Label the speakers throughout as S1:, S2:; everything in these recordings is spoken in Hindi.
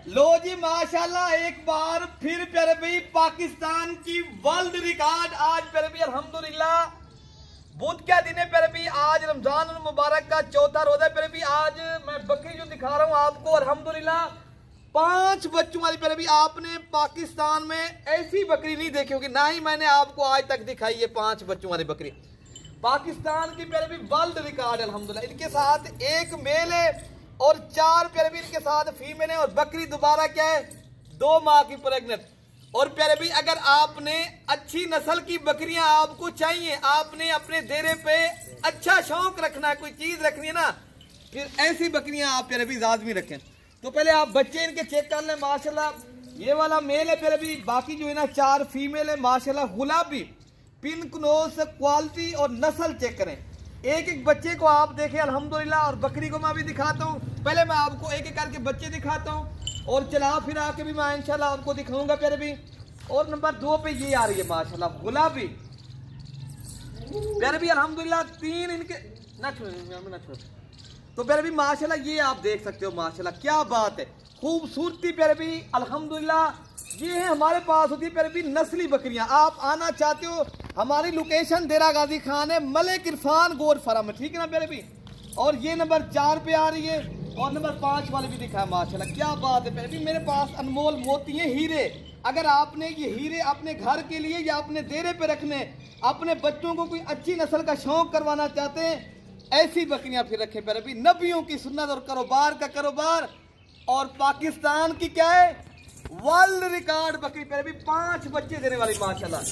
S1: लो जी माशाल्लाह, एक बार फिर प्यारे भाई पाकिस्तान की वर्ल्ड रिकॉर्ड आज प्यारे भाई अल्हम्दुलिल्लाह। बुध क्या दिन है प्यारे भाई, आज रमजान मुबारक का चौथा रोजा है प्यारे भाई। आज मैं बकरी जो दिखा रहा हूँ आपको अल्हम्दुलिल्लाह 5 बच्चों वाली प्यारे भाई। आपने पाकिस्तान में ऐसी बकरी नहीं देखी होगी, ना ही मैंने आपको आज तक दिखाई है 5 बच्चों वाली बकरी। पाकिस्तान की प्यारे भाई वर्ल्ड रिकॉर्ड अल्हम्दुलिल्लाह। इनके साथ एक मेल है और 4 प्यारे भी इनके साथ फीमेल है। और बकरी दोबारा क्या है, 2 माह की प्रेग्नेंट। और प्यारे भी अगर आपने अच्छी नस्ल की बकरियां आपको चाहिए, आपने अपने डेरे पे अच्छा शौक रखना है, कोई चीज रखनी है ना, फिर ऐसी बकरियां आप प्यारे भी लाजमी रखें। तो पहले आप बच्चे इनके चेक कर लें माशाल्लाह। ये वाला मेल है प्यारे भी, बाकी जो है ना 4 फीमेल है माशाल्लाह। गुलाबी पिंक नोज क्वालिटी और नस्ल चेक करें। एक एक बच्चे को आप देखें अल्हम्दुलिल्लाह। और बकरी को मैं अभी दिखाता हूँ, पहले मैं आपको एक एक करके बच्चे दिखाता हूँ और चला फिर आके भी मैं इंशाल्लाह आपको दिखाऊंगा प्यारे भी। और नंबर 2 पे ये आ रही है माशाल्लाह गुलाबी प्यारे भी अल्हम्दुलिल्लाह। 3 इनके ना छोड़। तो प्यारे भी माशाल्लाह ये आप देख सकते हो माशाल्लाह, क्या बात है, खूबसूरती प्यारे भी अल्हम्दुलिल्लाह। ये है हमारे पास होती है प्यारे भी नस्ली बकरियां। आप आना चाहते हो, हमारी लोकेशन डेरा गाजी खान है, मलिक इरफान गोर फार्म है, ठीक है ना प्यारे भी। और ये नंबर 4 पे आ रही है और नंबर 5 वाले भी दिखा है माशाल्लाह, क्या बात है प्यारे भी। मेरे पास अनमोल मोती हैं, हीरे। अगर आपने ये हीरे अपने घर के लिए या अपने डेरे पे रखने, अपने बच्चों को कोई अच्छी नस्ल का शौक करवाना चाहते हैं, ऐसी बकरियां फिर रखें प्यारे भी। नबियों की सुन्नत और कारोबार का कारोबार। और पाकिस्तान की क्या है वर्ल्ड रिकॉर्ड बकरी प्यारे भी, 5 बच्चे देने वाली माशाल्लाह।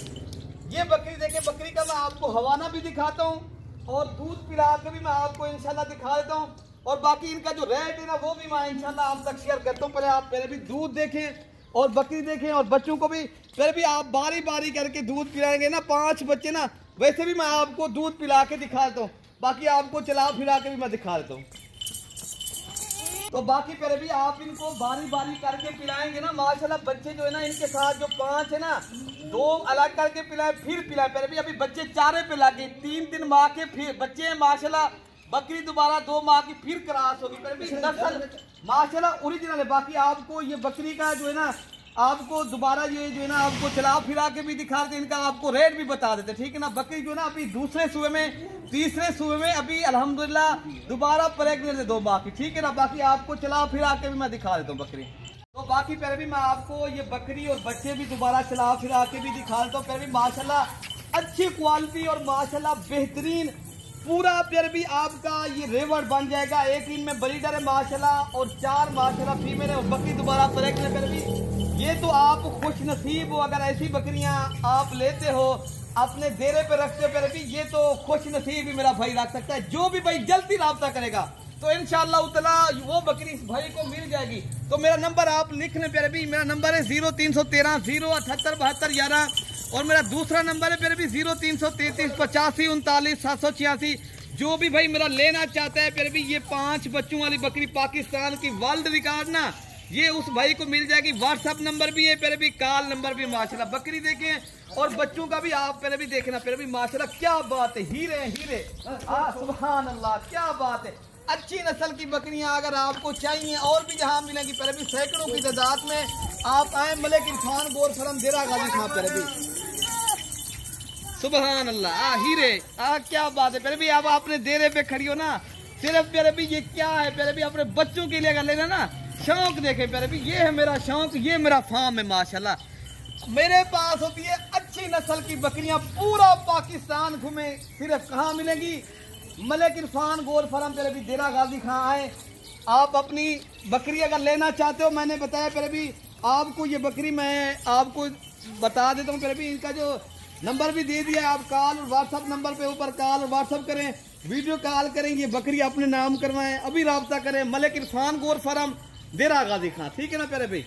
S1: ये बकरी देखे, बकरी का मैं आपको हवाना भी दिखाता हूँ और दूध पिला के भी मैं आपको इंशाल्लाह दिखा देता हूँ। और बाकी इनका जो रेट है ना वो भी मैं इंशाल्लाह आप तक शेयर करता हूँ। पहले आप पहले भी दूध देखें और बकरी देखें और बच्चों को भी पहले भी आप बारी बारी करके दूध पिलाएंगे ना, 5 बच्चे ना, वैसे भी मैं आपको दूध पिला के दिखा देता हूँ। बाकी आपको चला फिरा के भी मैं दिखा देता हूँ। तो बाकी पहले भी आप इनको बारी बारी करके पिलाएंगे ना माशाल्लाह। बच्चे जो है ना इनके साथ जो 5 है ना, 2 अलग करके पिलाए फिर पिलाए पहले भी। अभी बच्चे चारे पे लगे, 3 माह के फिर बच्चे हैं माशाल्लाह। बकरी दोबारा 2 माह की फिर क्रॉस होगी पहले भी, नस्ल माशाल्लाह ओरिजिनल है। बाकी आपको ये बकरी का जो है ना, आपको दोबारा ये जो है ना आपको चला फिरा के भी दिखा देते, इनका आपको रेट भी बता देते, ठीक है ना। बकरी जो है ना अभी दूसरे सूबे में, तीसरे सूबे में अभी अल्हम्दुलिल्लाह दोबारा प्रेग्नेंट है 2 माह की, ठीक है ना। बाकी आपको चला फिरा के भी मैं दिखा देता हूँ बकरी। तो बाकी पहले भी मैं आपको ये बकरी और बच्चे भी दोबारा चला फिरा के भी दिखा देता हूँ। पहले भी माशाल्लाह अच्छी क्वालिटी और माशाल्लाह बेहतरीन पूरा प्यार भी आपका ये रेवड़ बन जाएगा। एक इनमें ब्रीडर है माशाल्लाह और 4 माशाल्लाह फीमेल है और बकरी दोबारा प्रेग्नेंट है। भी ये तो आप खुश नसीब हो अगर ऐसी बकरियां आप लेते हो, अपने डेरे पे रखते हो प्यारे भी, ये तो खुश नसीब ही मेरा भाई रख सकता है। जो भी भाई जल्दी राब्ता करेगा तो इंशाअल्लाह उतला वो बकरी इस भाई को मिल जाएगी। तो मेरा नंबर आप लिख लें प्यारे भी, मेरा नंबर है 0313 078 72 11 और मेरा दूसरा नंबर है प्यारे भी 0333 85 39 786। जो भी भाई मेरा लेना चाहता है प्यारे भी, ये 5 बच्चों वाली बकरी पाकिस्तान की वर्ल्ड रिकॉर्ड ना, ये उस भाई को मिल जाएगी। व्हाट्सएप नंबर भी है प्यारे भी, कॉल नंबर भी माशाल्लाह। बकरी देखें और बच्चों का भी आप पहले भी देखना प्यारे भी माशाल्लाह, क्या बात है, हीरे हीरे सुभान अल्लाह, क्या बात है। अच्छी नस्ल की बकरियां अगर आपको चाहिए और भी जहां मिलेंगी पहले भी, सैकड़ों की तादाद में आप आए मलिक इरफान गोर फार्म डेरा गाजी खां पहले भी। सुभान अल्लाह हीरे क्या बात है प्यारे भी। अब आपने डेरे पे खड़ी हो ना, सिर्फ प्यारे भी ये क्या है प्यारे भी, अपने बच्चों के लिए अगर लेना ना, शौक देखे प्यारे भी, ये है मेरा शौक, ये मेरा फार्म है माशाल्लाह। मेरे पास होती है अच्छी नस्ल की बकरियां, पूरा पाकिस्तान घूमे, सिर्फ कहाँ मिलेंगी, मलिक इरफान गोर फार्म प्यारे भी डेरा गाजी खां आए। आप अपनी बकरी अगर लेना चाहते हो, मैंने बताया प्यारे भी आपको ये बकरी मैं आपको बता देता हूँ प्यारे भी। इनका जो नंबर भी दे दिया, आप कॉल और व्हाट्सअप नंबर पे ऊपर कॉल और व्हाट्सअप करें, वीडियो कॉल करें, ये बकरी अपने नाम करवाएं, अभी राब्ता करें, मलिक इरफान गोर फार्म डेरा गाजी खां, ठीक है ना प्यारे भाई।